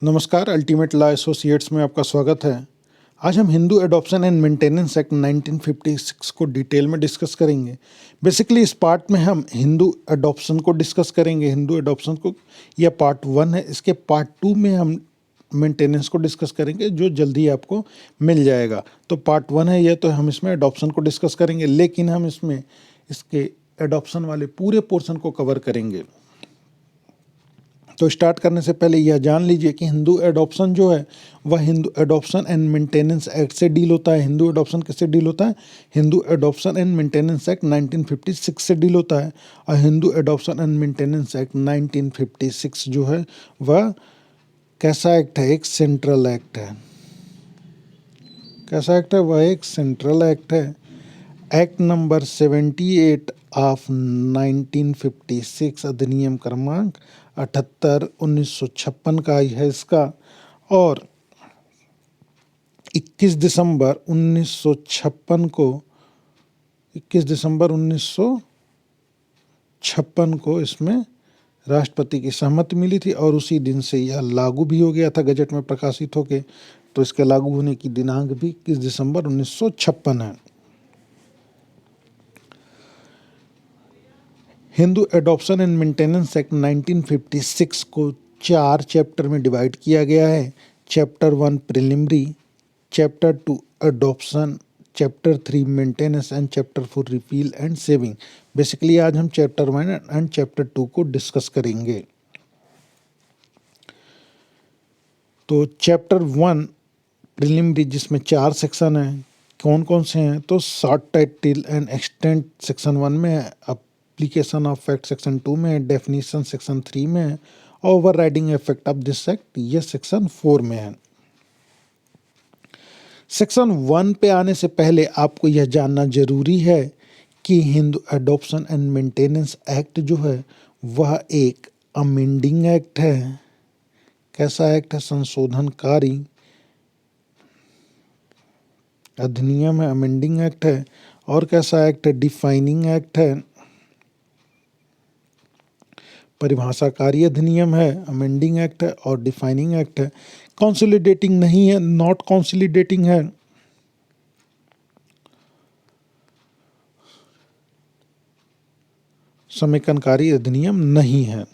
नमस्कार, ultimate law associates में आपका स्वागत है। आज हम Hindu adoption and maintenance act 1956 को डिटेल में डिस्कस करेंगे। बेसिकली इस पार्ट में हम हिंदू एडॉप्शन को डिस्कस करेंगे। हिंदू एडॉप्शन को यह पार्ट 1 है। इसके पार्ट 2 में हम मेंटेनेंस को डिस्कस करेंगे, जो जल्दी आपको मिल जाएगा। तो पार्ट 1 है यह, तो हम इसमें एडॉप्शन को डिस्कस करेंगे, लेकिन हम इसमें इसके एडॉप्शन वाले पूरे पोर्शन को कवर करेंगे। तो स्टार्ट करने से पहले यह जान लीजिए कि हिंदू एडॉप्शन जो है वह Hindu adoption and maintenance act से डील होता है। हिंदू एडॉप्शन किससे डील होता है? Hindu adoption and maintenance act 1956 से डील होता है। और Hindu adoption and maintenance act 1956 जो है वह कैसा एक्ट है? एक सेंट्रल एक्ट है। कैसा एक्ट है? वह एक सेंट्रल एक्ट है। एक्ट नंबर 78 ऑफ 1956, अधिनियम क्रमांक 78 1956 का है इसका। और 21 दिसंबर 1956 को इसमें राष्ट्रपति की सहमति मिली थी और उसी दिन से यह लागू भी हो गया था, गजट में प्रकाशित होके। तो इसके लागू होने की दिनांक भी 21 दिसंबर 1956 है। Hindu adoption and maintenance act 1956 को 4 चैप्टर में डिवाइड किया गया है। Chapter 1 preliminary, chapter 2 adoption, chapter 3 maintenance and chapter 4 repeal and saving. Basically आज हम चैप्टर 1 एंड चैप्टर 2 को डिस्कस करेंगे। तो चैप्टर 1 प्रिलिमिनरी, जिसमें 4 सेक्शन हैं, कौन कौन से हैं? तो short title and extent section 1 में है, एप्लीकेशन ऑफ एक्ट सेक्शन 2 में है, डेफिनेशन सेक्शन 3 में है, और over riding effect of this act ये सेक्शन 4 में है। सेक्शन 1 पे आने से पहले आपको यह जानना जरूरी है कि Hindu adoption and maintenance act जो है वह एक अमेंडिंग एक्ट है। कैसा एक्ट है? संशोधनकारी अधिनियम है, अमेंडिंग एक्ट है। और कैसा एक्ट है? डिफाइनिंग एक्ट है, परिभाषाकारी अधिनियम है, अमेंडिंग एक्ट है और डिफाइनिंग एक्ट है। कॉन्सोलिडेटिंग नहीं है, नॉट कॉन्सोलिडेटिंग है। समेकनकारी अधिनियम नहीं है।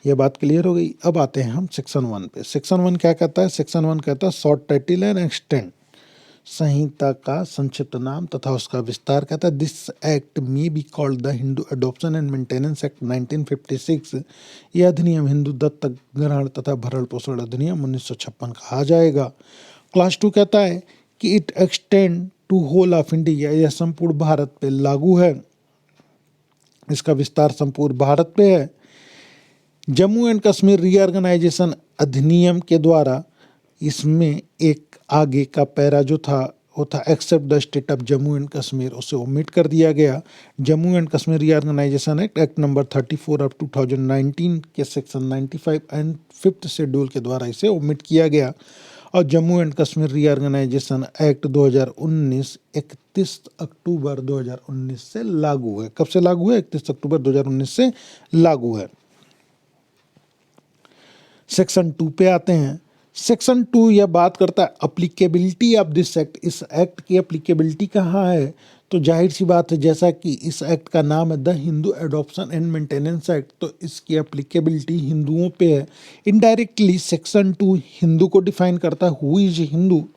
यह बात क्लियर हो गई। अब आते हैं हम सेक्शन 1 पे। सेक्शन 1 क्या कहता है? सेक्शन 1 कहता है शॉर्ट टाइटल एंड एक्सटेंट, संहिता का संक्षिप्त नाम तथा उसका विस्तार। कहता है this act may be called the Hindu adoption and maintenance act 1956। यह अधिनियम हिंदू दत्तक ग्रहण तथा भरण पोषण अधिनियम 1956 कहा जाएगा। क्लास 2 कहता है कि it extend to whole of India, यह संपूर्ण भारत पे लागू है, इसका विस्तार संपूर्ण भारत पे है। जम्मू एंड कश्मीर रीऑर्गेनाइजेशन अधिनियम के द्वारा इसमें एक आगे का पैरा जो था वो था except the state of Jammu and Kashmir, उसे ओमिट कर दिया गया। Jammu and Kashmir reorganisation act, act number 34 of 2019 के सेक्शन 95 एंड 5th शेड्यूल के द्वारा इसे ओमिट किया गया। और Jammu and Kashmir reorganisation act 2019 31 अक्टूबर 2019 से लागू है। कब से लागू है? 31 अक्टूबर 2019 से लागू है। सेक्शन 2 पे आते हैं। सेक्शन 2 यह बात करता है अप्लीकेबिलिटी ऑफ दिस एक्ट। इस एक्ट की अप्लीकेबिलिटी कहाँ है? तो जाहिर सी बात है, जैसा कि इस एक्ट का नाम है the Hindu adoption and maintenance act, तो इसकी अप्लीकेबिलिटी हिंदुओं पे है। इनडायरेक्टली सेक्शन 2 हिंदू को डिफाइन करता है, हु इज हिंदू।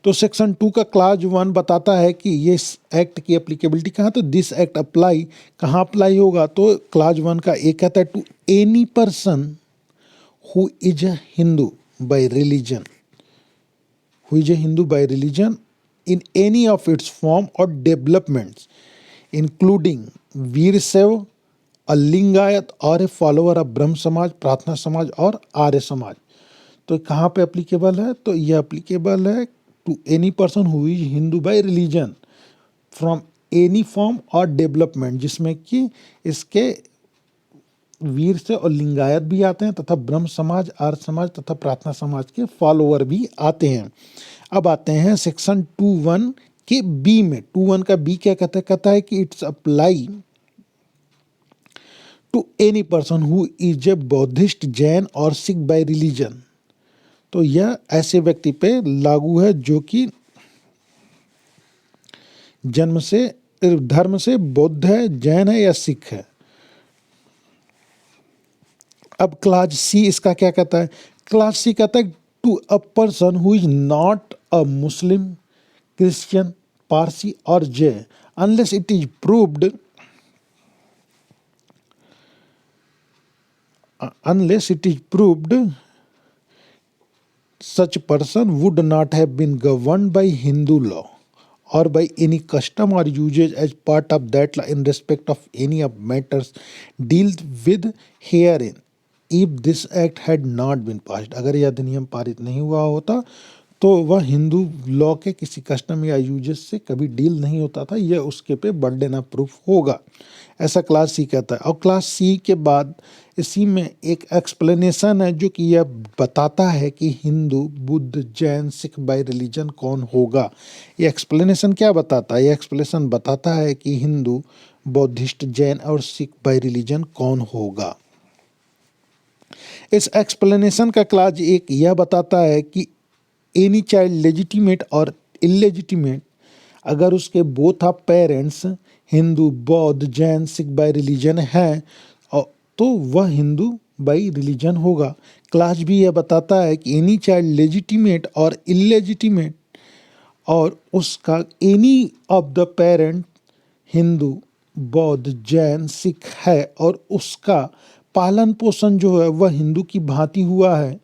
तो सेक्शन 2 का क्लाज 1 बताता है कि ये एक्ट की एप्लीकेबिलिटी कहाँ, तो दिस एक्ट अप्लाई कहाँ अप्लाई होगा? तो क्लाज 1 का एक कहता है to any person who is a Hindu by religion, who is a Hindu by religion in any of its form और developments including Veera Shaiva, a Lingayat और ए फॉलोअर ऑफ ब्रह्म समाज, प्रार्थना समाज और आर्य समाज। तो कहाँ पे एप्लीकेबल है? तो ये एप्लीकेबल है to any person who is Hindu by religion from any form और डेवलपमेंट, जिसमें कि इसके वीर से और लिंगायत भी आते हैं तथा ब्रह्म समाज, आर्य समाज तथा प्रार्थना समाज के फॉलोअर भी आते हैं। अब आते हैं सेक्शन 2(1) के बी में। 2(1) का बी क्या कहता है? कहता है कि its apply to any person who is a Buddhist, Jain और सिख बाय रिलीजन। तो यह ऐसे व्यक्ति पे लागू है जो कि जन्म से धर्म से बौद्ध है, जैन है या सिख है। अब क्लास सी इसका क्या कहता है? क्लास सी कहता है to a person who is not a Muslim, Christian, Parsi or Jain unless it is proved such person would not have been governed by Hindu law or by any custom or usage as part of that law in respect of any of matters dealt with herein if this act had not been passed। अगर यह अधिनियम पारित नहीं हुआ होता तो वह Hindu law के किसी कस्टम या यूजेस से कभी डील नहीं होता था, यह उसके पे बर्डन ऑफ प्रूफ होगा, ऐसा क्लास सी कहता है। और क्लास सी के बाद इसी में एक एक्सप्लेनेशन है जो कि यह बताता है कि हिंदू, बुद्ध, जैन, सिख बाय रिलीजन कौन होगा। ये एक्सप्लेनेशन क्या बताता है? ये एक्सप्लेनेशन बताता है कि हिंदू, बौद्धिस्ट, जैन और सिख बाय रिलीजन कौन होगा। इस एक्सप्लेनेशन का क्लास एक यह बताता है कि एनी चाइल्ड लेजिटिमेट और इलेजिटिमेट, अगर उसके बोथ ऑफ पेरेंट्स हिंदू, बौद्ध, जैन, सिख बाय रिलीजन है तो वह हिंदू बाय रिलीजन होगा। क्लास भी यह बताता है कि एनी चाइल्ड लेजिटिमेट और इलेजिटिमेट और उसका any of the parent Hindu, बौद्ध, जैन, सिख है और उसका पालन पोषण जो है वह हिंदू की भांति हुआ है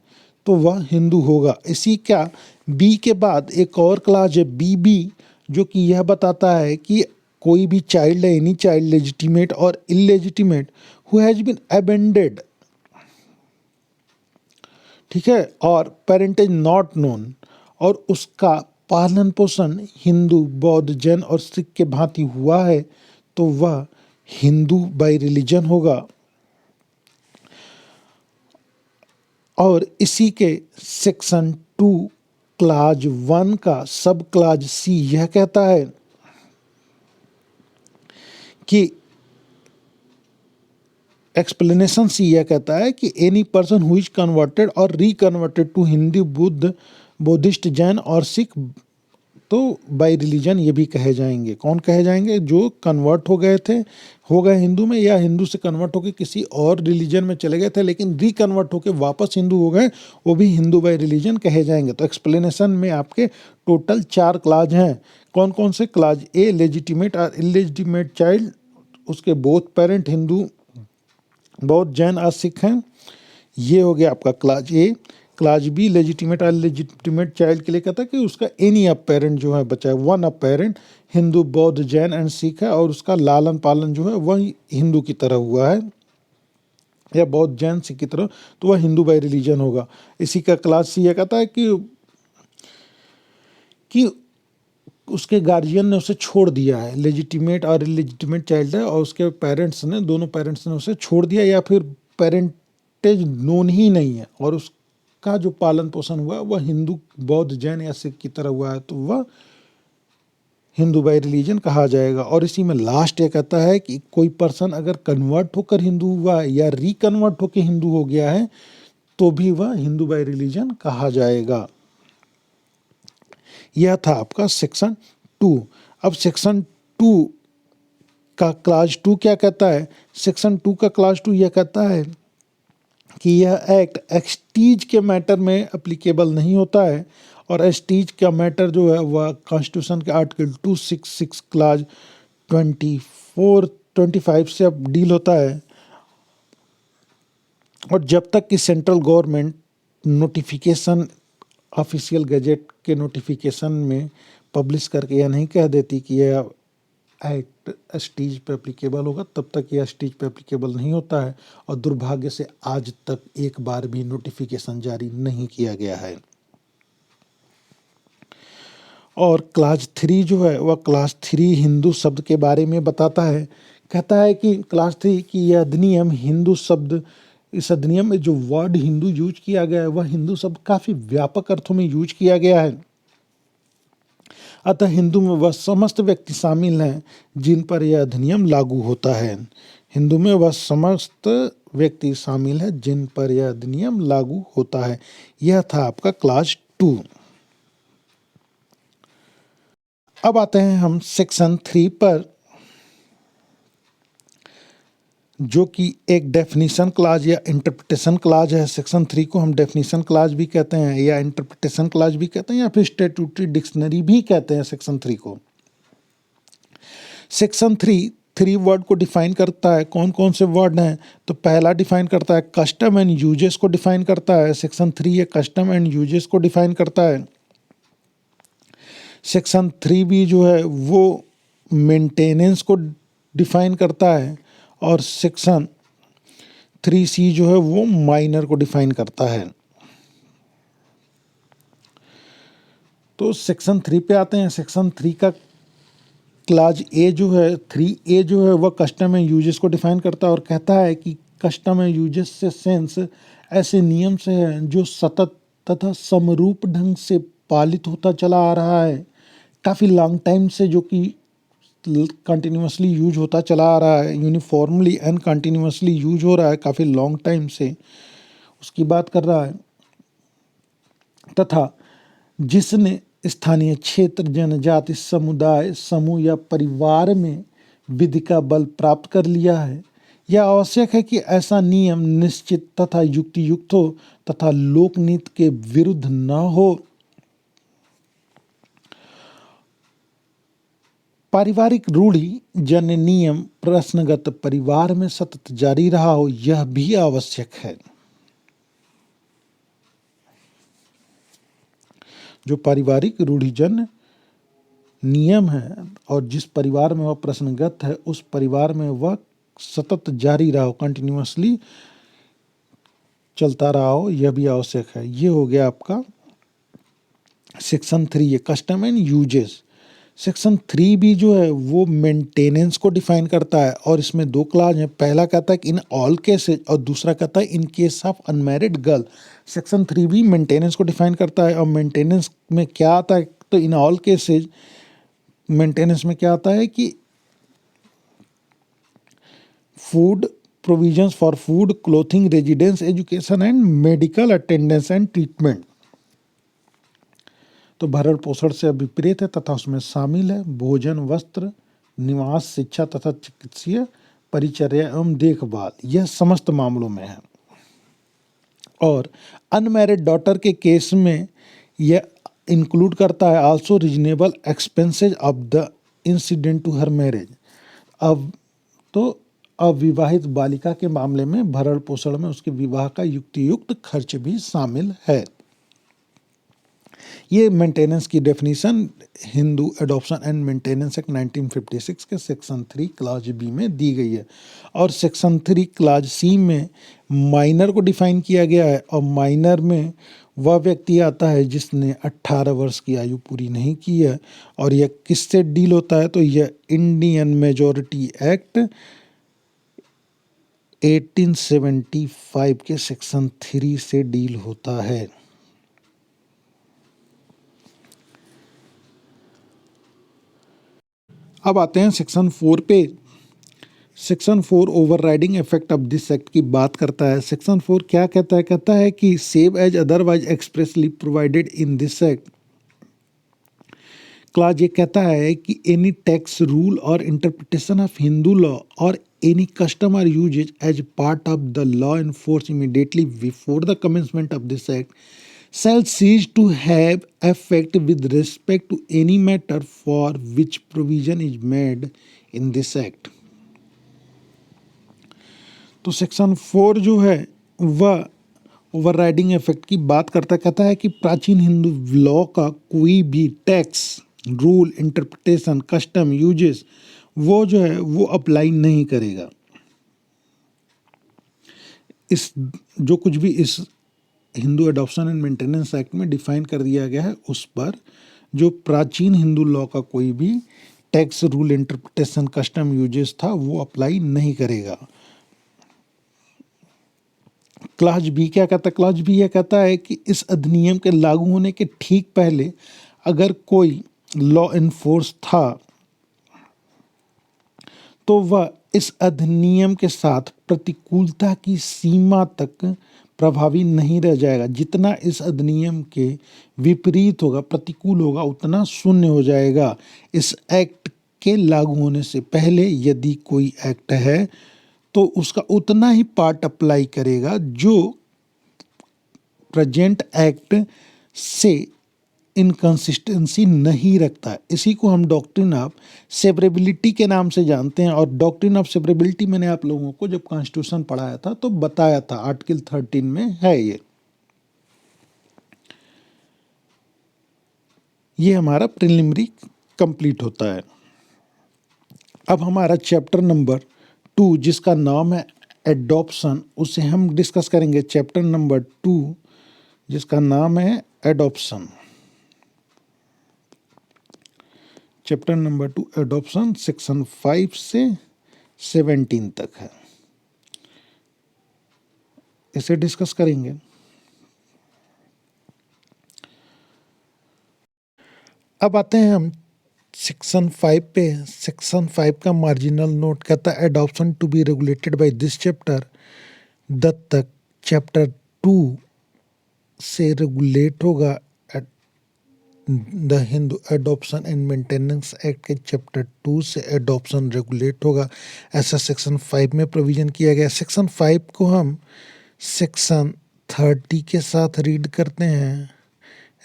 तो वह हिंदू होगा। इसी का बी के बाद एक और क्लास है बी जो कि यह बताता है कि कोई भी चाइल्ड है, एनी चाइल्ड लेजिटिमेट और illegitimate who has been abandoned, ठीक है, और पेरेंटेज नॉट नोन और उसका पालन पोषण हिंदू, बौद्ध, जैन और सिख के भांति हुआ है तो वह हिंदू बाय रिलीजन होगा। और इसी के सेक्शन 2 क्लाज 1 का सब क्लाज सी यह कहता है कि एक्सप्लेनेशन सी यह कहता है कि any person who is converted और रिकन्वर्टेड टू हिंदू, बुद्ध, बौद्धिस्ट, जैन और सिख तो बाय रिलीजन ये भी कहे जाएंगे। कौन कहे जाएंगे? जो कन्वर्ट हो गए हिंदू में या हिंदू से कन्वर्ट होकर किसी और रिलीजन में चले गए थे लेकिन रिकन्वर्ट होकर वापस हिंदू हो गए, वो भी हिंदू बाय रिलीजन कहे जाएंगे। तो एक्सप्लेनेशन में आपके टोटल 4 क्लाज हैं। कौन कौन से? क्लाज ए लेजिटिमेट और इलेजिटिमेट चाइल्ड, उसके बोथ पेरेंट हिंदू, बौद्ध, जैन और सिख हैं, ये हो गया आपका clause A. Class be legitimate और लेजिटिमेट चाइल्ड के लिए कहता है कि उसका एनी अप पेरेंट जो है बचा है, वन अप पेरेंट हिंदू, बौद्ध, जैन एंड सिख है और उसका लालन पालन जो है वह हिंदू की तरह हुआ है या बौद्ध, जैन, सिख की तरह, तो वह हिंदू बाय रिलीजन होगा। इसी का क्लास सी यह कहता है कि उसके गार्जियन ने उसे छोड़ दिया है, लेजिटिमेट और इलेजिटिमेट चाइल्ड है और उसके पेरेंट्स ने, दोनों पेरेंट्स ने उसे छोड़ दिया या फिर पेरेंटेज नोन ही नहीं है और उसका जो पालन पोषण हुआ वह हिंदू, बौद्ध, जैन या सिख की तरह हुआ है तो वह हिंदू बाय रिलीजन कहा जाएगा। और इसी में लास्ट ये कहता है कि कोई पर्सन अगर कन्वर्ट होकर हिंदू हुआ है या रिकन्वर्ट होकर हिंदू हो गया है तो भी वह हिंदू बाय रिलीजन कहा जाएगा। यह था आपका सेक्शन 2। अब सेक्शन 2 का क्लास 2 क्या कहता है? सेक्शन 2 का क्लास 2 यह कहता है कि यह एक्ट एक्सटीज के मैटर में एप्लीकेबल नहीं होता है और एक्सटीज का मैटर जो है वह कॉन्स्टिट्यूशन के आर्टिकल 266 क्लास 25 से अब डील होता है। और जब तक कि central government notification official gazette के नोटिफिकेशन में पब्लिश करके यह नहीं कह देती कि यह एक्ट स्टेज पे एप्लीकेबल होगा, तब तक यह स्टेज पे एप्लीकेबल नहीं होता है और दुर्भाग्य से आज तक एक बार भी नोटिफिकेशन जारी नहीं किया गया है। और क्लास 3 जो है वह क्लास 3 हिंदू शब्द के बारे में बताता है। कहता है कि क्लास 3 की यह अधिनियम हिंदू शब्द, इस अधिनियम में जो वर्ड हिंदू यूज किया गया है वह हिंदू शब्द काफ़ी व्यापक अर्थों में यूज किया गया है। अतः हिंदू में वह समस्त व्यक्ति शामिल हैं जिन पर यह अधिनियम लागू होता है। हिंदू में वह समस्त व्यक्ति शामिल है जिन पर यह अधिनियम लागू होता है। यह था आपका क्लास 2। अब आते हैं हम सेक्शन 3 पर, जो कि एक डेफिनेशन क्लाज या इंटरप्रिटेशन क्लाज है। सेक्शन 3 को हम डेफिनेशन क्लाज भी कहते हैं या इंटरप्रिटेशन क्लाज भी कहते हैं या फिर स्टैट्यूटरी डिक्शनरी भी कहते हैं सेक्शन 3 को। सेक्शन 3 वर्ड को डिफाइन करता है। कौन कौन से वर्ड हैं? तो पहला डिफाइन करता है कस्टम एंड यूजेस को डिफाइन करता है। सेक्शन 3 ये कस्टम एंड यूजेस को डिफाइन करता है। सेक्शन 3 भी जो है वो मेंटेनेंस को डिफाइन करता है और सेक्शन 3C जो है वो माइनर को डिफाइन करता है। तो सेक्शन 3 पे आते हैं। सेक्शन 3 का क्लाज ए जो है 3A जो है वह कस्टम एंड यूजेस को डिफाइन करता है और कहता है कि कस्टम एंड यूजेस से सेंस ऐसे नियम से है जो सतत तथा समरूप ढंग से पालित होता चला आ रहा है काफ़ी लॉन्ग टाइम से, जो कि कंटिन्यूसली यूज होता चला आ रहा है, यूनिफॉर्मली एंड कंटिन्यूसली यूज हो रहा है काफ़ी लॉन्ग टाइम से, उसकी बात कर रहा है। तथा जिसने स्थानीय क्षेत्र, जनजाति, समुदाय, समूह या परिवार में विधि का बल प्राप्त कर लिया है। यह आवश्यक है कि ऐसा नियम निश्चित तथा युक्ति युक्त हो तथा लोकनीति के विरुद्ध न हो। पारिवारिक रूढ़ि जन्य नियम प्रश्नगत परिवार में सतत जारी रहा हो, यह भी आवश्यक है। जो पारिवारिक रूढ़िजन्य नियम है और जिस परिवार में वह प्रश्नगत है उस परिवार में वह सतत जारी रहा हो, कंटिन्यूसली चलता रहा हो, यह भी आवश्यक है। ये हो गया आपका सेक्शन 3 ये कस्टम एंड यूजेस। सेक्शन 3 भी जो है वो मेंटेनेंस को डिफाइन करता है और इसमें 2 क्लाज हैं। पहला कहता है कि इन ऑल केसेज और दूसरा कहता है in case of unmarried girl. Section 3 भी मेंटेनेंस को डिफाइन करता है और मेंटेनेंस में क्या आता है, तो इन ऑल केसेज मेंटेनेंस में क्या आता है कि food provisions for food, clothing, residence, education and medical attendance and treatment. तो भरण पोषण से विपरीत है तथा उसमें शामिल है भोजन, वस्त्र, निवास, शिक्षा तथा चिकित्सीय परिचर्या एवं देखभाल। यह समस्त मामलों में है। और अनमैरिड डॉटर के केस में यह इंक्लूड करता है also reasonable expenses of the incident to her marriage. अब तो अविवाहित बालिका के मामले में भरण पोषण में उसके विवाह का युक्तियुक्त खर्च भी शामिल है। ये मेंटेनेंस की definition Hindu adoption and maintenance act 1956 के सेक्शन 3 क्लाज बी में दी गई है। और सेक्शन 3 क्लाज सी में माइनर को डिफाइन किया गया है और माइनर में वह व्यक्ति आता है जिसने 18 वर्ष की आयु पूरी नहीं की है। और यह किससे डील होता है, तो यह इंडियन मेजॉरिटी एक्ट 1875 के सेक्शन 3 से डील होता है। अब आते हैं सेक्शन 4 पे। Section 4 overriding effect of this act की बात करता है। सेक्शन 4 क्या कहता है? कहता है कि save as otherwise expressly provided in this act. Clause ये कहता है कि एनी टैक्स रूल और इंटरप्रिटेशन ऑफ हिंदू लॉ और एनी कस्टम और usages as part of the law enforce immediately before the commencement of this act shall cease to have effect with respect to any matter for which provision is made in this act। तो section 4 जो है वह overriding effect की बात करता, कहता है कि प्राचीन हिंदू लॉ का कोई भी tax rule, interpretation, custom, uses वो जो है वो अप्लाई नहीं करेगा। इस जो कुछ भी इस Hindu adoption and maintenance act में डिफाइन कर दिया गया है उस पर जो प्राचीन हिंदू लॉ का कोई भी tax rule, interpretation, custom, uses था वो अप्लाई नहीं करेगा। क्लाज बी क्या कहता है? क्लाज बी यह कहता है कि इस अधिनियम के लागू होने के ठीक पहले अगर कोई लॉ इन्फोर्स था तो वह इस अधिनियम के साथ प्रतिकूलता की सीमा तक प्रभावी नहीं रह जाएगा। जितना इस अधिनियम के विपरीत होगा, प्रतिकूल होगा, उतना शून्य हो जाएगा। इस एक्ट के लागू होने से पहले यदि कोई एक्ट है तो उसका उतना ही पार्ट अप्लाई करेगा जो प्रेजेंट एक्ट से इनकंसिस्टेंसी नहीं रखता है। इसी को हम डॉक्ट्रिन ऑफ सेवरेबिलिटी के नाम से जानते हैं। और डॉक्ट्रिन ऑफ सेवरेबिलिटी मैंने आप लोगों को जब कॉन्स्टिट्यूशन पढ़ाया था तो बताया था, आर्टिकल 13 में है ये हमारा प्रिलिमिनरी कंप्लीट होता है। अब हमारा चैप्टर नंबर 2 जिसका नाम है एडॉप्शन, उसे हम डिस्कस करेंगे। चैप्टर नंबर 2 जिसका नाम है adoption. Chapter number 2 adoption section 5 से 17 तक है, इसे डिस्कस करेंगे। अब आते हैं हम सेक्शन 5 पे। सेक्शन 5 का मार्जिनल नोट कहता है adoption to be regulated by this chapter. दत्तक चैप्टर 2 से रेगुलेट होगा। The Hindu adoption and maintenance act के चैप्टर 2 से एडॉप्शन रेगुलेट होगा, ऐसा सेक्शन 5 में प्रोविजन किया गया। सेक्शन 5 को हम सेक्शन 30 के साथ रीड करते हैं।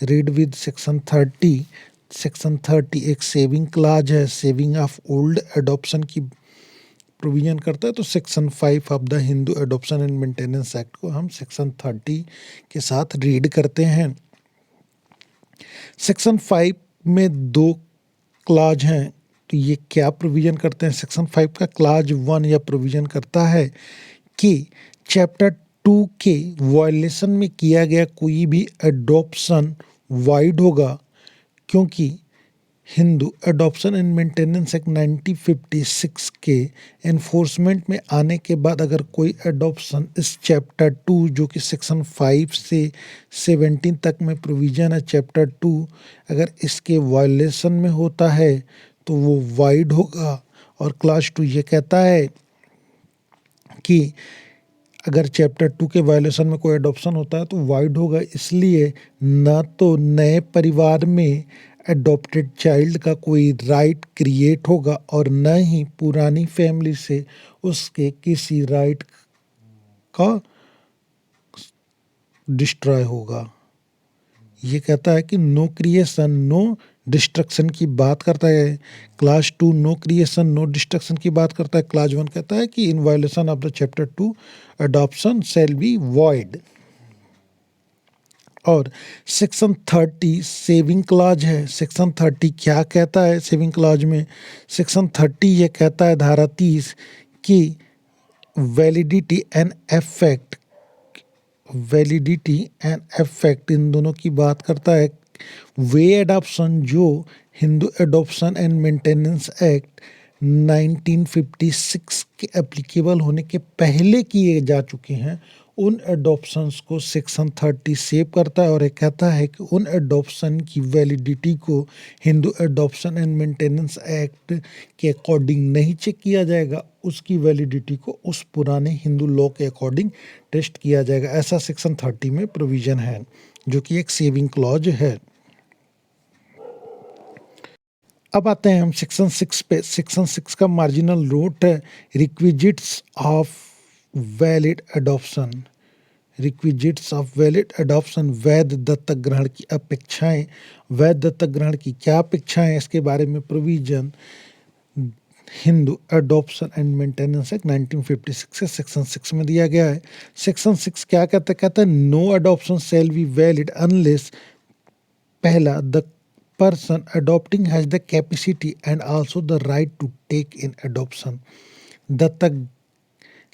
Read with section 30। सेक्शन 30 एक सेविंग क्लाज है, सेविंग ऑफ ओल्ड एडॉप्शन की प्रोविजन करता है। तो section 5 of the Hindu adoption and maintenance act को हम सेक्शन 30 के साथ रीड करते हैं। सेक्शन 5 में 2 क्लाज हैं, तो ये क्या प्रोविजन करते हैं? सेक्शन 5 का क्लाज 1 यह प्रोविजन करता है कि चैप्टर 2 के वायलेशन में किया गया कोई भी एडॉप्शन वाइड होगा, क्योंकि Hindu adoption and maintenance act 1956 के एनफोर्समेंट में आने के बाद अगर कोई एडॉप्शन इस चैप्टर 2 जो कि सेक्शन 5 से 17 तक में प्रोविजन है, चैप्टर 2 अगर इसके वायलेशन में होता है तो वो वाइड होगा। और क्लास 2 ये कहता है कि अगर चैप्टर 2 के वायलेशन में कोई एडॉप्शन होता है तो वाइड होगा। इसलिए न तो नए परिवार में एडॉप्टेड चाइल्ड का कोई राइट क्रिएट होगा और न ही पुरानी फैमिली से उसके किसी राइट का डिस्ट्रॉय होगा। ये कहता है कि नो क्रिएशन नो डिस्ट्रक्शन की बात करता है। Clause 2 no creation no destruction की बात करता है। क्लास 1 कहता है कि in violation of the chapter 2 adoption shall be void. और सेक्शन 30 सेविंग क्लॉज है। सेक्शन 30 क्या कहता है? सेविंग क्लॉज में सेक्शन 30 ये कहता है, धारा 30 कि वैलिडिटी एंड एफेक्ट इन दोनों की बात करता है। वे एडॉप्शन जो Hindu adoption and maintenance act 1956 के एप्लीकेबल होने के पहले किए जा चुके हैं, उन एडॉप्शंस को सेक्शन 30 सेव करता है। और ये कहता है कि उन एडॉप्शन की वैलिडिटी को Hindu adoption and maintenance act के अकॉर्डिंग नहीं चेक किया जाएगा, उसकी वैलिडिटी को उस पुराने हिंदू लॉ के अकॉर्डिंग टेस्ट किया जाएगा। ऐसा सेक्शन 30 में प्रोविजन है, जो कि एक सेविंग क्लॉज है। अब आते हैं हम सेक्शन 6 पे। सेक्शन 6 का मार्जिनल नोट है requisites of valid adoption. Requisites of valid adoption, वैध दत्तक ग्रहण की अपेक्षाएं। वैध दत्तक ग्रहण की क्या अपेक्षाएं, इसके बारे में provision Hindu adoption and maintenance act 1956 से सेक्शन 6 में दिया गया है। सेक्शन 6 क्या कहता है? कहता है no adoption shall be valid unless, पहला, the person adopting has the capacity and also the right to take in adoption। दत्तक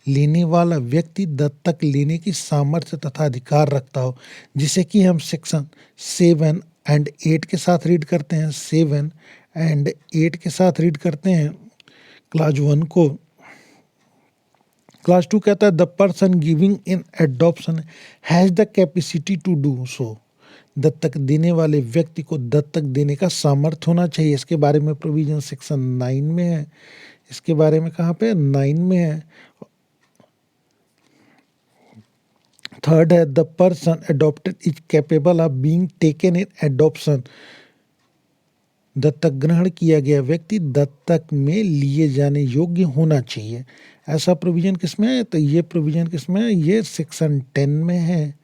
लेने वाला व्यक्ति दत्तक लेने की सामर्थ्य तथा अधिकार रखता हो, जिसे कि हम सेक्शन 7 एंड 8 के साथ रीड करते हैं। 7 एंड 8 के साथ रीड करते हैं क्लास 1 को। क्लास 2 कहता है the person giving in adoption has the capacity to do so. दत्तक देने वाले व्यक्ति को दत्तक देने का सामर्थ्य होना चाहिए। इसके बारे में प्रोविजन सेक्शन 9 में है। इसके बारे में कहाँ पे 9 में है। थर्ड है the person adopted is capable of being taken in adoption. दत्तक ग्रहण किया गया व्यक्ति दत्तक में लिए जाने योग्य होना चाहिए। ऐसा प्रोविजन किसमें है? तो ये प्रोविजन किसमें है? ये सेक्शन 10 में है।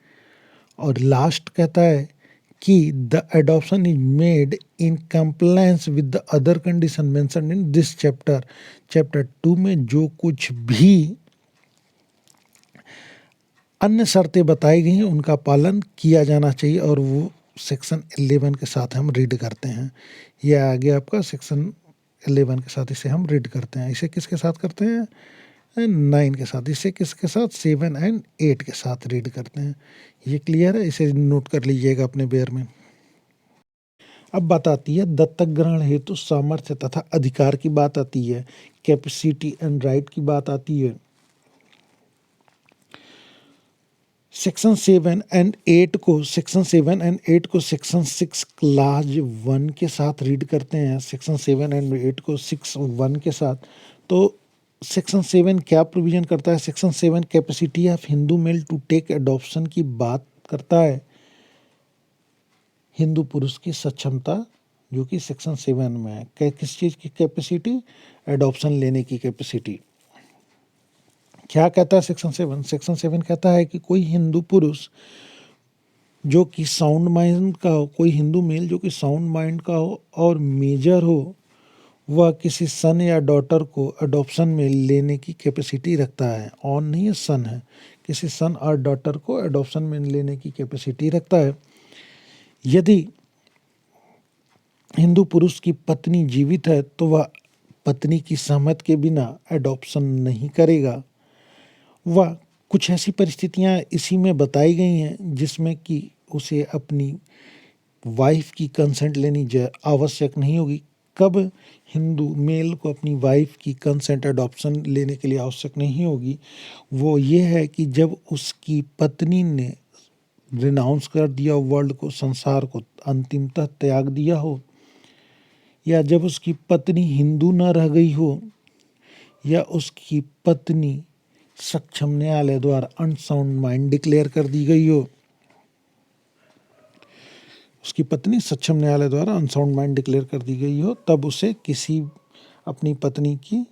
और लास्ट कहता है कि the adoption is made in compliance with the other condition mentioned in this chapter. Chapter 2 में जो कुछ भी अन्य शर्तें बताई गई हैं उनका पालन किया जाना चाहिए। और वो सेक्शन 11 के साथ हम रीड करते हैं। यह आ गया आपका सेक्शन 11 के साथ, इसे हम रीड करते हैं। इसे किसके साथ करते हैं? 9 के साथ। इसे किसके साथ? 7 एंड 8 के साथ रीड करते हैं। ये क्लियर है? इसे नोट कर लीजिएगा अपने बेयर में। अब बात आती है दत्तक ग्रहण हेतु सामर्थ्य तथा अधिकार की बात आती है, कैपेसिटी एंड राइट की बात आती है। सेक्शन 7 एंड 8 को सेक्शन 6 क्लास 1 के साथ रीड करते हैं। सेक्शन 7 एंड 8 को 6(1) के साथ। तो सेक्शन 7 क्या प्रोविजन करता है? Section 7 capacity of Hindu male to take adoption की बात करता है। हिंदू पुरुष की सक्षमता जो कि सेक्शन 7 में है। किस चीज़ की कैपेसिटी? एडॉप्शन लेने की कैपेसिटी। क्या कहता है सेक्शन 7? सेक्शन 7 कहता है कि कोई हिंदू पुरुष जो कि साउंड माइंड का हो, कोई हिंदू मेल जो कि साउंड माइंड का हो और मेजर हो, वह किसी सन या डॉटर को अडॉप्शन में लेने की कैपेसिटी रखता है। ऑन नहीं है, सन है। किसी सन और डॉटर को अडॉप्शन में लेने की कैपेसिटी रखता है। यदि हिंदू पुरुष की पत्नी जीवित है तो वह पत्नी की सहमति के बिना अडॉप्शन नहीं करेगा। वह कुछ ऐसी परिस्थितियां इसी में बताई गई हैं जिसमें कि उसे अपनी वाइफ की कंसेंट लेनी आवश्यक नहीं होगी। कब हिंदू मेल को अपनी वाइफ की कंसेंट अडॉप्शन लेने के लिए आवश्यक नहीं होगी? वो ये है कि जब उसकी पत्नी ने रिनाउंस कर दिया वर्ल्ड को, संसार को अंतिमतः त्याग दिया हो, या जब उसकी पत्नी हिंदू न रह गई हो, या उसकी पत्नी सक्षम न्यायालय द्वारा अनसाउंड माइंड डिक्लेयर कर दी गई हो। उसकी पत्नी सक्षम न्यायालय द्वारा अनसाउंड माइंड डिक्लेयर कर दी गई हो, तब उसे किसी अपनी पत्नी की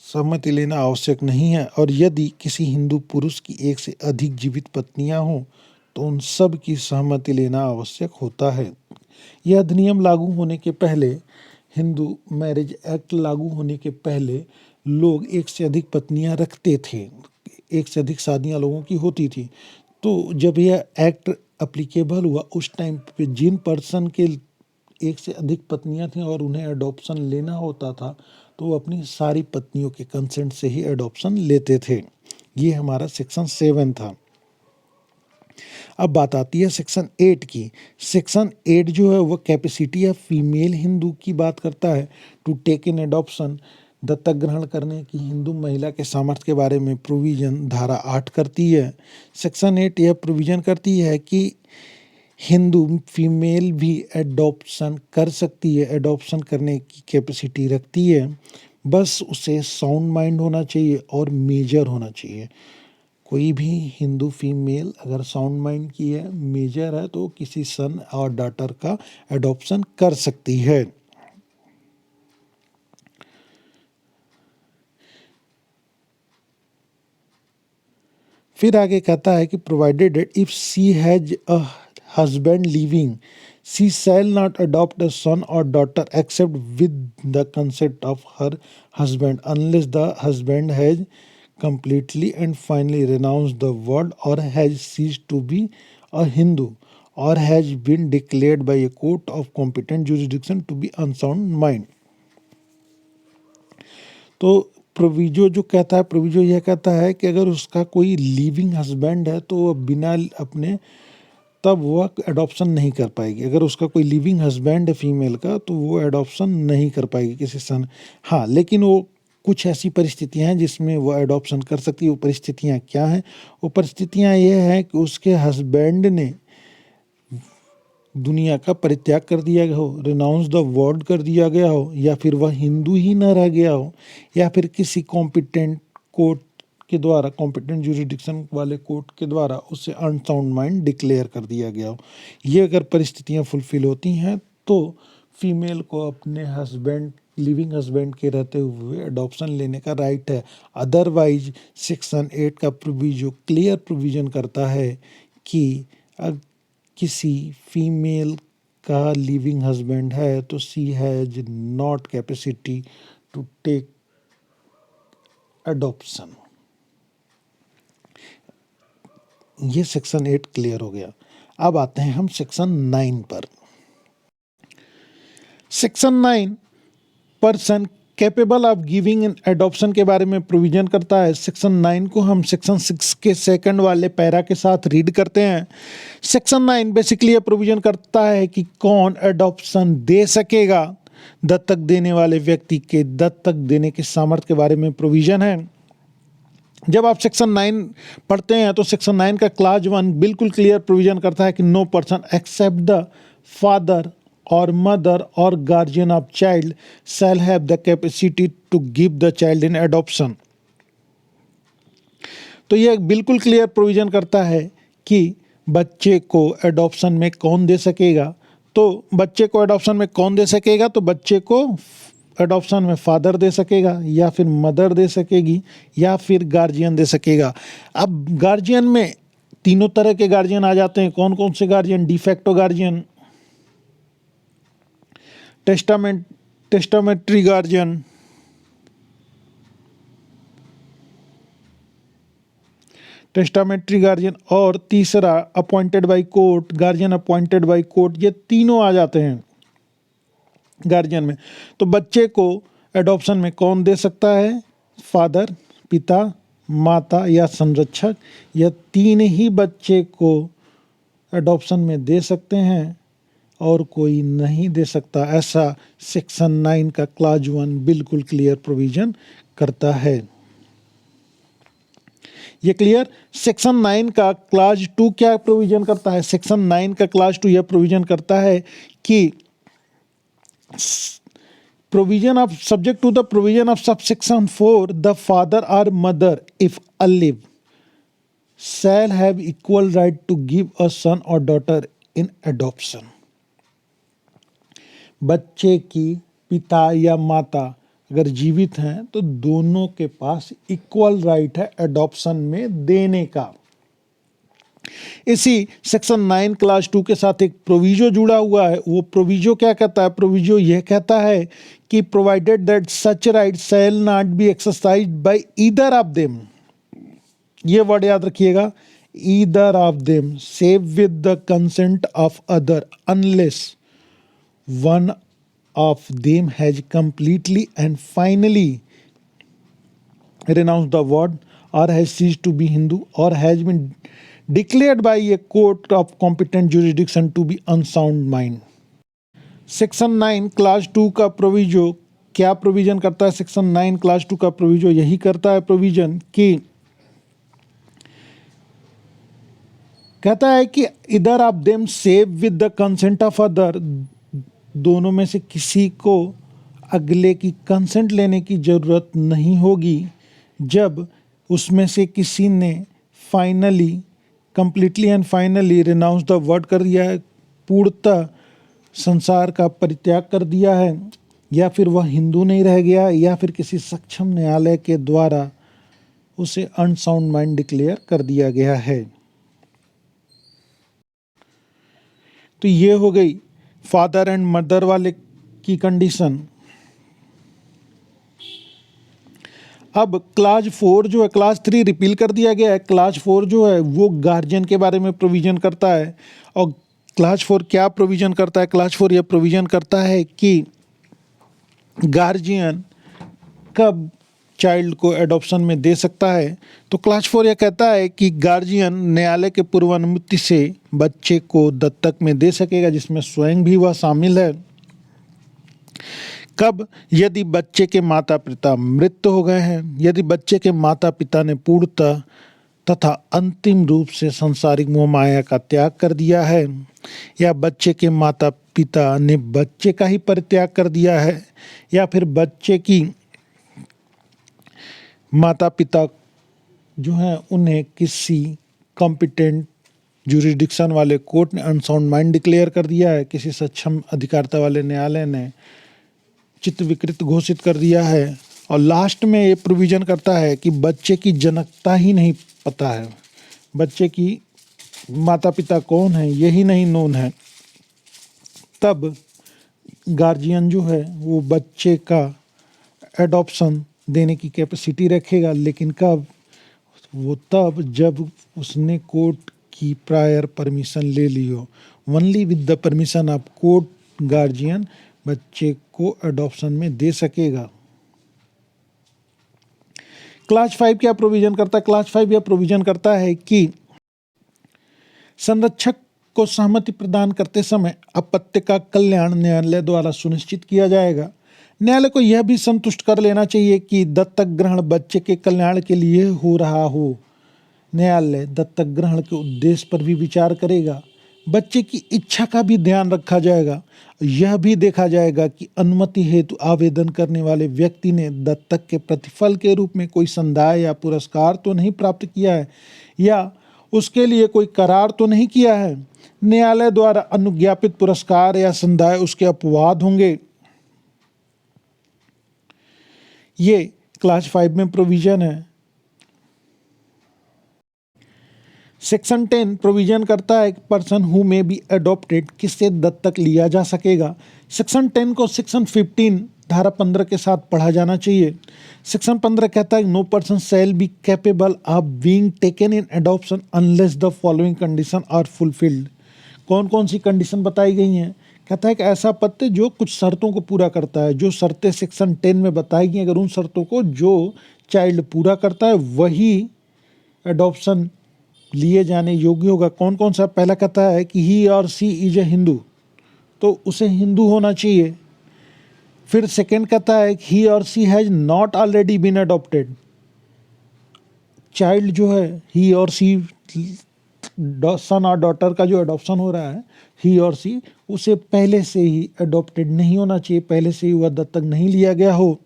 सहमति लेना आवश्यक नहीं है। और यदि किसी हिंदू पुरुष की एक से अधिक जीवित पत्नियां हों तो उन सब की सहमति लेना आवश्यक होता है। यह अधिनियम लागू होने के पहले, हिंदू मैरिज एक्ट लागू होने के पहले, लोग एक से अधिक पत्नियां रखते थे, एक से अधिक शादियां लोगों की होती थी। तो जब यह एक्ट अप्लीकेबल हुआ उस टाइम पे जिन पर्सन के एक से अधिक पत्नियां थीं और उन्हें अडॉप्शन लेना होता था तो वो अपनी सारी पत्नियों के कंसेंट से ही अडॉप्शन लेते थे। ये हमारा सेक्शन 7 था। अब बात आती है सेक्शन 8 की। सेक्शन 8 जो है वो कैपेसिटी ऑफ फीमेल हिंदू की बात करता है टू टेक इन एडॉप्शन। दत्तक ग्रहण करने की हिंदू महिला के सामर्थ्य के बारे में प्रोविजन धारा 8 करती है। सेक्शन 8 यह प्रोविजन करती है कि हिंदू फीमेल भी एडॉप्शन कर सकती है, एडॉप्शन करने की कैपेसिटी रखती है। बस उसे साउंड माइंड होना चाहिए और मेजर होना चाहिए। कोई भी हिंदू फीमेल अगर साउंड माइंड की है, मेजर है, तो किसी सन और डॉटर का एडॉप्शन कर सकती है। फिर आगे कहता है कि provided that if she has a husband living, she shall not adopt a son or daughter except with the consent of her husband, unless the husband has completely and finally renounced the world or has ceased to be a Hindu or has been declared by a court of competent jurisdiction to be unsound mind. तो proviso जो कहता है, proviso यह कहता है कि अगर उसका कोई लिविंग हस्बैंड है तो वह बिना अपने तब वह एडॉप्शन नहीं कर पाएगी। अगर उसका कोई लिविंग हस्बैंड है फीमेल का तो वो एडॉप्शन नहीं कर पाएगी किसी सन। हाँ, लेकिन वो कुछ ऐसी परिस्थितियां हैं जिसमें वो एडॉप्शन कर सकती है। वो परिस्थितियां क्या हैं? वो परिस्थितियां ये हैं कि उसके हस्बैंड ने दुनिया का परित्याग कर दिया गया हो, रिनाउंस द वर्ल्ड कर दिया गया हो, या फिर वह हिंदू ही न रह गया हो, या फिर किसी कॉम्पिटेंट कोर्ट के द्वारा, कॉम्पिटेंट जुरिडिक्शन वाले कोर्ट के द्वारा उसे अनसाउंड माइंड डिक्लेयर कर दिया गया हो। ये अगर परिस्थितियां फुलफिल होती हैं तो फीमेल को अपने हस्बैंड, लिविंग हस्बैंड के रहते हुए अडॉप्शन लेने का राइट है। अदरवाइज सेक्शन 8 का प्रोविजन क्लियर प्रोविजन करता है कि किसी फीमेल का लिविंग हस्बैंड है तो she has not capacity to take adoption. ये सेक्शन 8 क्लियर हो गया। अब आते हैं हम सेक्शन 9 पर। Section 9 person capable of giving an adoption के बारे में प्रोविजन करता है। सेक्शन 9 को हम सेक्शन 6 के सेकंड वाले पैरा के साथ रीड करते हैं। सेक्शन 9 बेसिकली ये प्रोविजन करता है कि कौन एडॉप्शन दे सकेगा। दत्तक देने वाले व्यक्ति के दत्तक देने के सामर्थ्य के बारे में प्रोविजन है। जब आप सेक्शन 9 पढ़ते हैं तो सेक्शन 9 का क्लॉज 1 बिल्कुल क्लियर प्रोविजन करता है कि no person except the father और मदर और guardian of child shall have the capacity to give the child in adoption. तो यह बिल्कुल क्लियर प्रोविजन करता है कि बच्चे को एडॉप्शन में कौन दे सकेगा। तो बच्चे को एडॉप्शन में कौन दे सकेगा, तो बच्चे को एडॉप्शन में फादर दे सकेगा, या फिर मदर दे सकेगी, या फिर गार्जियन दे सकेगा। अब गार्जियन में तीनों तरह के गार्जियन आ जाते हैं। कौन कौन से guardian? De facto guardian, testamentary guardian, और तीसरा appointed by court, guardian appointed by court. ये तीनों आ जाते हैं गार्जियन में। तो बच्चे को एडॉप्शन में कौन दे सकता है? फादर, पिता, माता या संरक्षक। यह तीन ही बच्चे को एडॉप्शन में दे सकते हैं और कोई नहीं दे सकता। ऐसा सेक्शन 9 का क्लॉज 1 बिल्कुल क्लियर प्रोविजन करता है। ये क्लियर। सेक्शन 9 का क्लॉज 2 क्या प्रोविजन करता है? सेक्शन 9 का क्लॉज 2 यह प्रोविजन करता है कि provision of subject to the provision of subsection 4, the father or mother, if alive, shall have equal right to give a son or daughter in adoption. बच्चे की पिता या माता अगर जीवित हैं तो दोनों के पास इक्वल राइट है एडॉप्शन में देने का। इसी सेक्शन 9 क्लास 2 के साथ एक प्रोविजो जुड़ा हुआ है। वो प्रोविजो क्या कहता है? प्रोविजो यह कहता है कि provided that such right shall not be exercised by either of them. ये वर्ड याद रखिएगा, either of them, save with the consent of other unless one of them has completely and finally renounced the word or has ceased to be Hindu or has been declared by a court of competent jurisdiction to be unsound mind. Section 9 class 2 का proviso क्या provision करता है? Section 9 class 2 का proviso यही करता है provision कि कहता है कि इधर of them save with the consent of other, दोनों में से किसी को अगले की कंसेंट लेने की ज़रूरत नहीं होगी जब उसमें से किसी ने finally, completely and finally renounce the word कर दिया है, पूर्णतः संसार का परित्याग कर दिया है, या फिर वह हिंदू नहीं रह गया, या फिर किसी सक्षम न्यायालय के द्वारा उसे अनसाउंड माइंड डिक्लेयर कर दिया गया है। तो ये हो गई फादर एंड मदर वाले की कंडीशन। अब क्लास 4 जो है, क्लास 3 रिपील कर दिया गया है। क्लास 4 जो है वो गार्जियन के बारे में प्रोविजन करता है। और क्लास 4 क्या प्रोविजन करता है? क्लास 4 यह प्रोविजन करता है कि गार्जियन कब चाइल्ड को एडॉप्शन में दे सकता है। तो क्लास 4 यह कहता है कि गार्जियन न्यायालय के पूर्व अनुमति से बच्चे को दत्तक में दे सकेगा, जिसमें स्वयं भी वह शामिल है। कब? यदि बच्चे के माता पिता मृत हो गए हैं, यदि बच्चे के माता पिता ने पूर्णतः तथा अंतिम रूप से सांसारिक मोह माया का त्याग कर दिया है, या बच्चे के माता पिता ने बच्चे का ही परित्याग कर दिया है, या फिर बच्चे की माता पिता जो हैं उन्हें किसी कॉम्पिटेंट जुरिडिक्शन वाले कोर्ट ने अनसाउंड माइंड डिक्लेयर कर दिया है, किसी सक्षम अधिकारिता वाले न्यायालय ने चित्त विकृत घोषित कर दिया है। और लास्ट में ये प्रोविज़न करता है कि बच्चे की जनकता ही नहीं पता है, बच्चे की माता पिता कौन है यही नहीं नोन है, तब गार्जियन जो है वो बच्चे का एडॉप्शन देने की कैपेसिटी रखेगा। लेकिन कब? वो तब जब उसने कोर्ट की प्रायर परमिशन ले ली हो। Only with the permission of court guardian बच्चे को एडॉप्शन में दे सकेगा। क्लास 5 क्या प्रोविजन करता है? क्लास 5 यह प्रोविजन करता है कि संरक्षक को सहमति प्रदान करते समय अपत्य का कल्याण न्यायालय द्वारा सुनिश्चित किया जाएगा। न्यायालय को यह भी संतुष्ट कर लेना चाहिए कि दत्तक ग्रहण बच्चे के कल्याण के लिए हो रहा हो। न्यायालय दत्तक ग्रहण के उद्देश्य पर भी विचार करेगा। बच्चे की इच्छा का भी ध्यान रखा जाएगा। यह भी देखा जाएगा कि अनुमति हेतु आवेदन करने वाले व्यक्ति ने दत्तक के प्रतिफल के रूप में कोई संदाय या पुरस्कार तो नहीं प्राप्त किया है, या उसके लिए कोई करार तो नहीं किया है। न्यायालय द्वारा अनुज्ञापित पुरस्कार या संदाय उसके अपवाद होंगे। ये क्लास 5 में प्रोविजन है। सेक्शन 10 प्रोविजन करता है कि पर्सन हु में बी अडॉप्टेड किससे दत्तक लिया जा सकेगा। सेक्शन 10 को सेक्शन 15 धारा 15 के साथ पढ़ा जाना चाहिए। सेक्शन 15 कहता है no person shall be capable of being taken in adoption unless the following condition are fulfilled. कौन कौन सी कंडीशन बताई गई हैं? कहता है कि ऐसा पत्ते जो कुछ शर्तों को पूरा करता है। जो शर्तें सेक्शन 10 में बताई गई, अगर उन शर्तों को जो चाइल्ड पूरा करता है वही एडॉप्शन लिए जाने योग्य होगा। कौन कौन सा? पहला कहता है कि he or C is a Hindu, तो उसे हिंदू होना चाहिए। फिर सेकेंड कहता है कि he or she has not already been adopted. Child जो है ही और सी सन और डॉटर का जो अडॉप्शन हो रहा है, ही और सी, उसे पहले से ही अडॉप्टेड नहीं होना चाहिए, पहले से ही वह दत्तक नहीं लिया गया हो।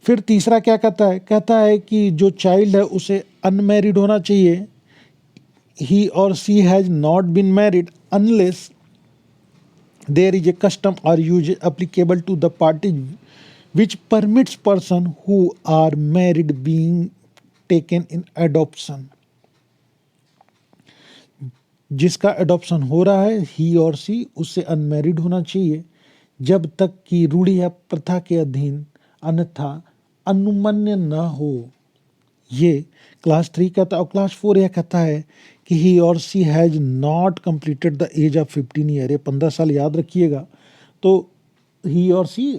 फिर तीसरा क्या कहता है? कहता है कि जो चाइल्ड है उसे अनमैरिड होना चाहिए। He or she has not been married unless there is a custom or use applicable to the party which permits person who are married being taken in adoption. जिसका एडॉप्शन हो रहा है ही or सी, उससे unmarried होना चाहिए जब तक कि रूढ़ि या प्रथा के अधीन, अन्यथा अनुमन्य न हो। ये क्लास 3 कहता है। और क्लास 4 यह कहता है कि he or she has not completed the age of 15 year. ये 15 साल याद रखिएगा। तो ही और सी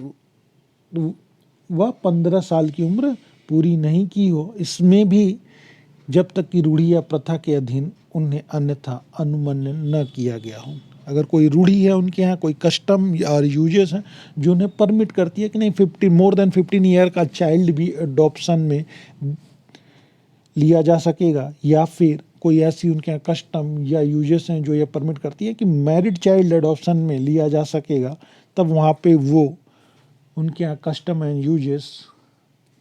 वह 15 साल की उम्र पूरी नहीं की हो, इसमें भी जब तक कि रूढ़ि या प्रथा के अधीन उन्हें अन्यथा अनुमन्य न किया गया हो। अगर कोई रूढ़ी है उनके यहाँ, कोई कस्टम और यूजेस हैं जो उन्हें परमिट करती है कि नहीं मोर देन 15 ईयर का चाइल्ड भी अडॉप्शन में लिया जा सकेगा, या फिर कोई ऐसी उनके यहाँ कस्टम या यूजेस हैं जो ये परमिट करती है कि मैरिड चाइल्ड अडॉप्शन में लिया जा सकेगा, तब वहाँ पे वो उनके यहाँ कस्टम एंड यूजेस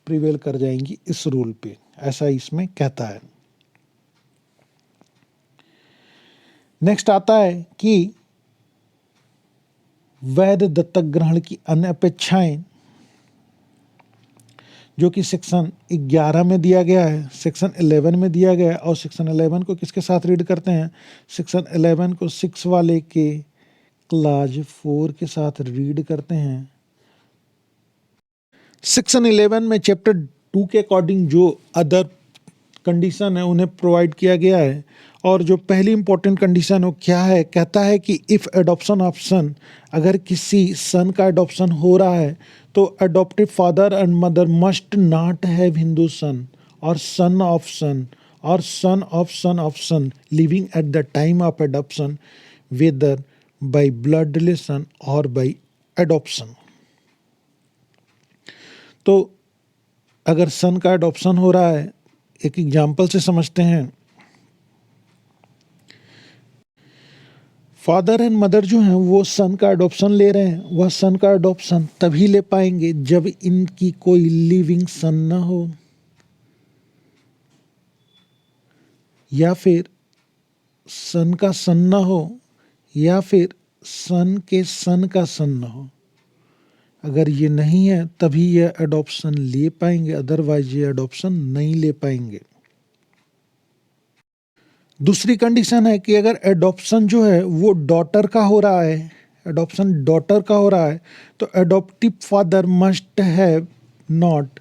प्रिवेल कर जाएंगी इस रूल पे, ऐसा इसमें कहता है। नेक्स्ट आता है कि वैध दत्तक ग्रहण की अन्य अपेक्षाएं, जो कि सेक्शन 11 में दिया गया है, सेक्शन 11 में दिया गया है। और सेक्शन 11 को किसके साथ रीड करते हैं? सेक्शन 11 को 6 वाले के क्लास 4 के साथ रीड करते हैं। सेक्शन 11 में चैप्टर 2 के अकॉर्डिंग जो अदर कंडीशन है उन्हें प्रोवाइड किया गया है। और जो पहली इंपॉर्टेंट कंडीशन वो क्या है? कहता है कि इफ़ एडॉप्शन ऑफ सन, अगर किसी सन का एडॉप्शन हो रहा है तो adoptive father and mother must not have Hindu son or son of son or son of son of son living at the time of adoption, whether by blood relation or by adoption. तो अगर सन का adoption हो रहा है, एक example से समझते हैं। फादर एंड मदर जो हैं वो सन का एडॉप्शन ले रहे हैं, वह सन का एडॉप्शन तभी ले पाएंगे जब इनकी कोई लिविंग सन ना हो, या फिर सन का सन ना हो, या फिर सन के सन का सन ना हो। अगर ये नहीं है तभी ये एडॉप्शन ले पाएंगे, अदरवाइज ये एडॉप्शन नहीं ले पाएंगे। दूसरी कंडीशन है कि अगर एडॉप्शन जो है वो डॉटर का हो रहा है, एडॉप्शन डॉटर का हो रहा है, तो adoptive father must have not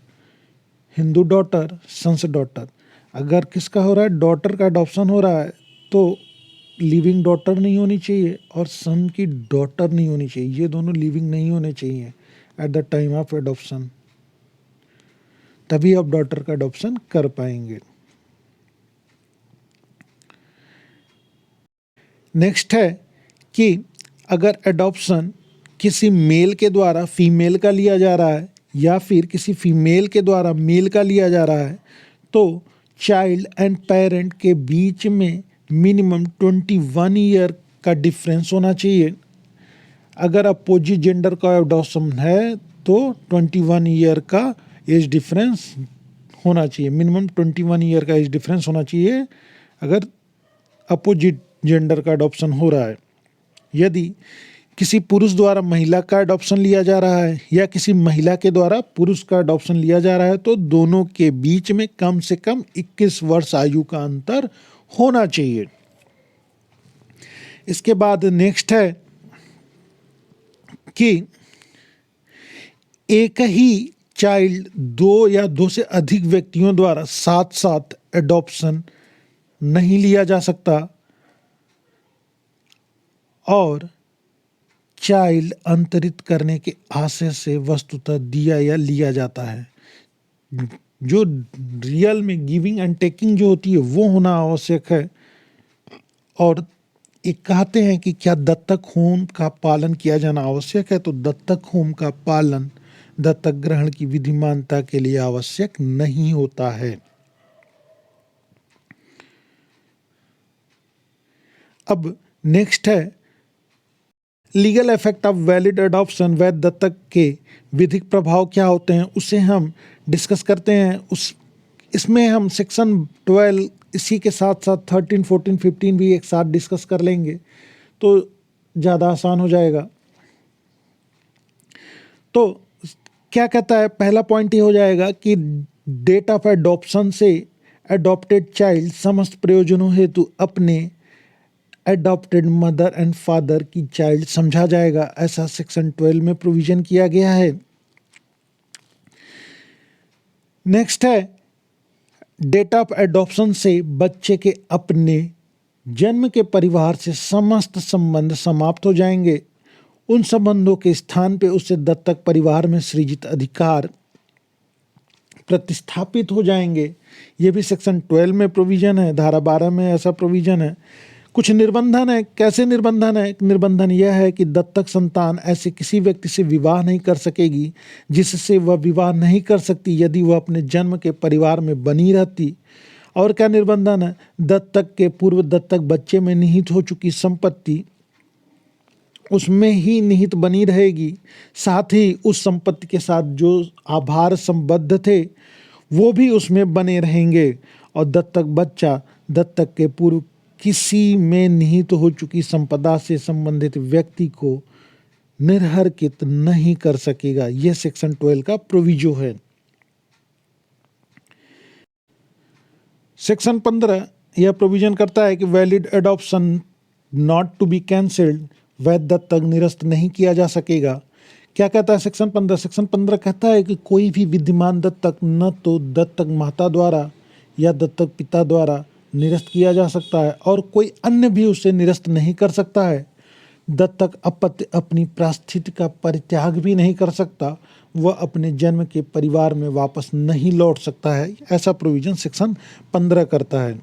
Hindu daughter, sons daughter. अगर किसका हो रहा है, डॉटर का एडॉप्शन हो रहा है, तो लिविंग डॉटर नहीं होनी चाहिए और सन की डॉटर नहीं होनी चाहिए, ये दोनों लिविंग नहीं होने चाहिए eight the time of adoption, तभी आप डॉटर का एडॉप्शन कर पाएंगे। नेक्स्ट है कि अगर एडॉप्शन किसी मेल के द्वारा फीमेल का लिया जा रहा है या फिर किसी फीमेल के द्वारा मेल का लिया जा रहा है, तो चाइल्ड एंड पेरेंट के बीच में मिनिमम 21 ईयर का डिफरेंस होना चाहिए। अगर अपोजिट जेंडर का एडॉप्शन है तो 21 ईयर का एज डिफरेंस होना चाहिए, मिनिमम 21 ईयर का एज डिफरेंस होना चाहिए अगर अपोजिट जेंडर का एडॉप्शन हो रहा है। यदि किसी पुरुष द्वारा महिला का एडॉप्शन लिया जा रहा है या किसी महिला के द्वारा पुरुष का एडॉप्शन लिया जा रहा है, तो दोनों के बीच में कम से कम 21 वर्ष आयु का अंतर होना चाहिए। इसके बाद नेक्स्ट है कि एक ही चाइल्ड दो या दो से अधिक व्यक्तियों द्वारा साथ साथ एडॉप्शन नहीं लिया जा सकता, और चाइल्ड अंतरित करने के आशय से वस्तुतः दिया या लिया जाता है। जो रियल में गिविंग एंड टेकिंग जो होती है वो होना आवश्यक है। और एक कहते हैं कि क्या दत्तक होम का पालन किया जाना आवश्यक है, तो दत्तक होम का पालन दत्तक ग्रहण की विधिमानता के लिए आवश्यक नहीं होता है। अब नेक्स्ट है legal effect of valid adoption, वैध दत्तक के विधिक प्रभाव क्या होते हैं उसे हम डिस्कस करते हैं। इसमें हम सेक्शन 12 इसी के साथ साथ 13, 14, 15 भी एक साथ डिस्कस कर लेंगे तो ज़्यादा आसान हो जाएगा। तो क्या कहता है, पहला पॉइंट ये हो जाएगा कि डेट ऑफ एडॉप्शन से एडॉप्टेड चाइल्ड समस्त प्रयोजनों हेतु अपने एडॉप्टेड मदर एंड फादर की चाइल्ड समझा जाएगा, ऐसा सेक्शन 12 में प्रोविजन किया गया है। नेक्स्ट है डेट ऑफ एडॉप्शन से बच्चे के अपने जन्म के परिवार से समस्त संबंध समाप्त हो जाएंगे। उन संबंधों के स्थान पे उससे दत्तक परिवार में सृजित अधिकार प्रतिस्थापित हो जाएंगे। ये भी सेक्शन 12 में प्रोविजन है, धारा 12 में ऐसा प्रोविजन है। कुछ निर्बंधन है। कैसे निर्बंधन है? निर्बंधन यह है कि दत्तक संतान ऐसे किसी व्यक्ति से विवाह नहीं कर सकेगी जिससे वह विवाह नहीं कर सकती यदि वह अपने जन्म के परिवार में बनी रहती। और क्या निर्बंधन है? दत्तक के पूर्व दत्तक बच्चे में निहित हो चुकी संपत्ति उसमें ही निहित बनी रहेगी, साथ ही उस संपत्ति के साथ जो आभार संबद्ध थे वो भी उसमें बने रहेंगे। और दत्तक बच्चा दत्तक के पूर्व किसी में निहित हो चुकी संपदा से संबंधित व्यक्ति को निर्हरकित नहीं कर सकेगा। यह सेक्शन 12 का प्रोविजो है। सेक्शन 15 यह प्रोविजन करता है कि valid adoption not to be cancelled, वैध दत्तक निरस्त नहीं किया जा सकेगा। क्या कहता है सेक्शन 15? सेक्शन 15 कहता है कि कोई भी विद्यमान दत्तक न तो दत्तक माता द्वारा या दत्तक पिता द्वारा निरस्त किया जा सकता है और कोई अन्य भी उसे निरस्त नहीं कर सकता है। दत्तक अपत्य अपनी परिस्थिति का परित्याग भी नहीं कर सकता, वह अपने जन्म के परिवार में वापस नहीं लौट सकता है। ऐसा प्रोविजन सेक्शन 15 करता है।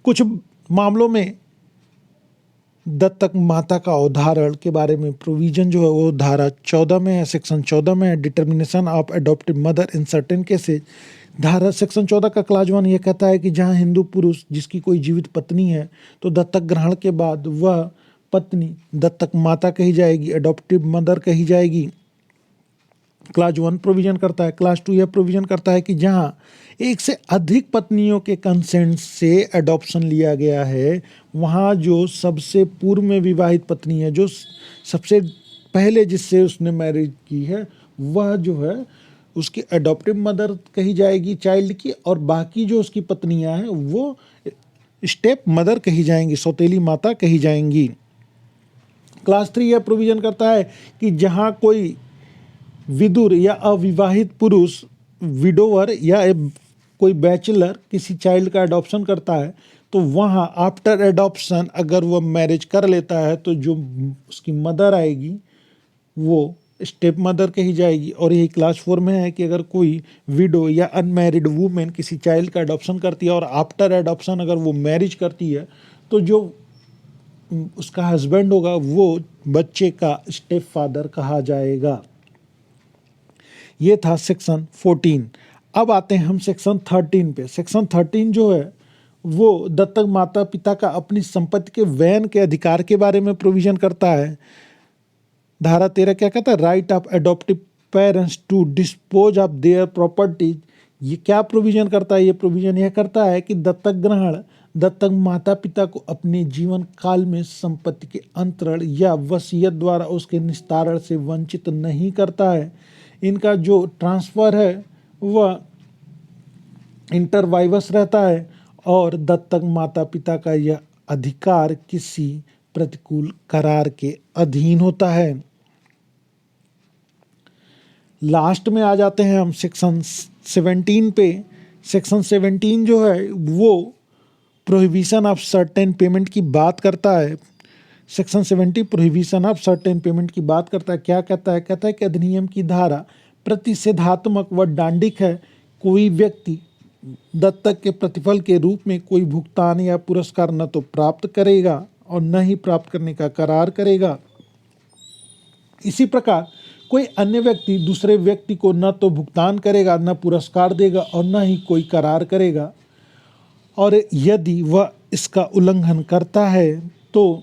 कुछ मामलों में दत्तक माता का उदाहरण के बारे में प्रोविजन जो है वो धारा 14 में है, सेक्शन 14 में है। Determination of adoptive mother in certain cases, धारा सेक्शन 14 का क्लास 1 ये कहता है कि जहां हिंदू पुरुष जिसकी कोई जीवित पत्नी है तो दत्तक ग्रहण के बाद वह पत्नी दत्तक माता कही जाएगी, अडॉप्टिव मदर कही जाएगी। क्लास 1 प्रोविजन करता है। क्लास 2 यह प्रोविजन करता है कि जहां एक से अधिक पत्नियों के कंसेंट से अडॉप्शन लिया गया है, वहां जो सबसे पूर्व में विवाहित पत्नी है, जो सबसे पहले जिससे उसने मैरिज की है, वह जो है उसकी अडॉप्टिव मदर कही जाएगी चाइल्ड की, और बाकी जो उसकी पत्नियां हैं वो स्टेप मदर कही जाएंगी, सौतेली माता कही जाएंगी। क्लास 3 यह प्रोविजन करता है कि जहां कोई विदुर या अविवाहित पुरुष विडोवर या कोई बैचलर किसी चाइल्ड का अडॉप्शन करता है तो वहाँ आफ्टर एडॉप्शन अगर वह मैरिज कर लेता है तो जो उसकी मदर आएगी वो स्टेप मदर कही जाएगी। और यही क्लास 4 में है कि अगर कोई विडो या अनमैरिड वुमेन किसी चाइल्ड का अडॉप्शन करती है और आफ्टर एडॉप्शन अगर वो मैरिज करती है तो जो उसका हस्बैंड होगा वो बच्चे का स्टेप फादर कहा जाएगा। ये था सेक्शन 14। अब आते हैं हम सेक्शन 13 पे। सेक्शन 13 जो है वो दत्तक माता पिता का अपनी संपत्ति के वयन के अधिकार के बारे में प्रोविजन करता है। धारा 13 क्या कहता है? Right of adoptive parents to dispose of their properties. ये क्या प्रोविजन करता है? ये प्रोविजन यह करता है कि दत्तक ग्रहण दत्तक माता पिता को अपने जीवन काल में संपत्ति के अंतरण या वसीयत द्वारा उसके निस्तारण से वंचित नहीं करता है। इनका जो ट्रांसफ़र है वह इंटरवाइवस रहता है और दत्तक माता पिता का यह अधिकार किसी प्रतिकूल करार के अधीन होता है। लास्ट में आ जाते हैं हम सेक्शन 17 पे। सेक्शन 17 जो है वो प्रोहिबिशन ऑफ सर्टेन पेमेंट की बात करता है। Section 70 prohibition of certain payment की बात करता है। क्या कहता है? कहता है कि अधिनियम की धारा प्रतिषेधात्मक व डांडिक है। कोई व्यक्ति दत्तक के प्रतिफल के रूप में कोई भुगतान या पुरस्कार न तो प्राप्त करेगा और न ही प्राप्त करने का करार करेगा। इसी प्रकार कोई अन्य व्यक्ति दूसरे व्यक्ति को न तो भुगतान करेगा, न पुरस्कार देगा और न ही कोई करार करेगा। और यदि वह इसका उल्लंघन करता है तो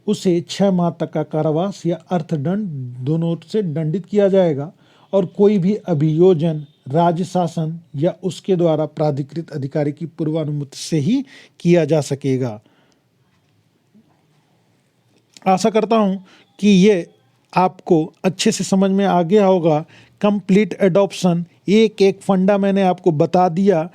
उसे 6 माह तक का कारावास या अर्थदंड दोनों से दंडित किया जाएगा और कोई भी अभियोजन राज्य शासन या उसके द्वारा प्राधिकृत अधिकारी की पूर्वानुमति से ही किया जा सकेगा। आशा करता हूँ कि ये आपको अच्छे से समझ में आ गया होगा। कंप्लीट एडॉप्शन एक एक फंडा मैंने आपको बता दिया।